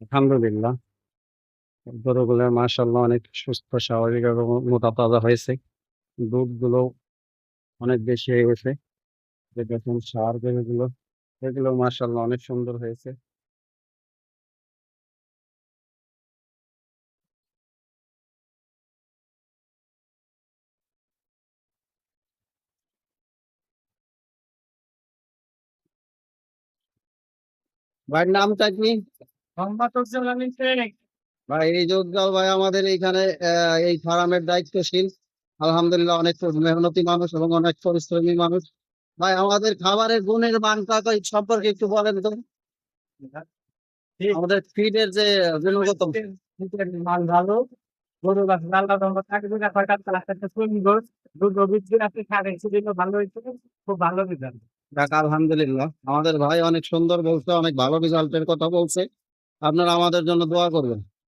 আলহামদুলিল্লাহ। গরুগুলো মাশাআল্লাহ অনেক সুস্থ স্বাভাবিক এবং মোটা তাজা হয়েছে। দুধগুলো অনেক বেশি হয়ে গেছে। যে দেখুন ষাঁড় গরুগুলো, এগুলো মাশাআল্লাহ অনেক সুন্দর হয়েছে। ভাইয়ের নামটা কি? মোহাম্মদ উজ্জ্বল আলী শেখ। ভাই এই যে উজ্জ্বল ভাই আমাদের এইখানে এই ফার্মের দায়িত্বশীল। আলহামদুলিল্লাহ অনেক মেহনতি মানুষ এবং অনেক পরিশ্রমী মানুষ। ভাই আমাদের খাবারের গুণের মানটা তো এই সম্পর্কে একটু বলেন তো। আমাদের ফিডের যে গুণগত মান ভালো। গরু গাছ আল্লাহ রহমত থাকে দুটা ছয়টা একটা সুন্দর দুটো বীজ আছে সাড়ে সেদিনও ভালো হয়েছে। খুব ভালো রেজাল্ট। যাক আলহামদুলিল্লাহ আমাদের ভাই অনেক সুন্দর বলছে, অনেক ভালো রেজাল্টের কথা বলছে। আপনারা আমাদের জন্য দোয়া করবেন।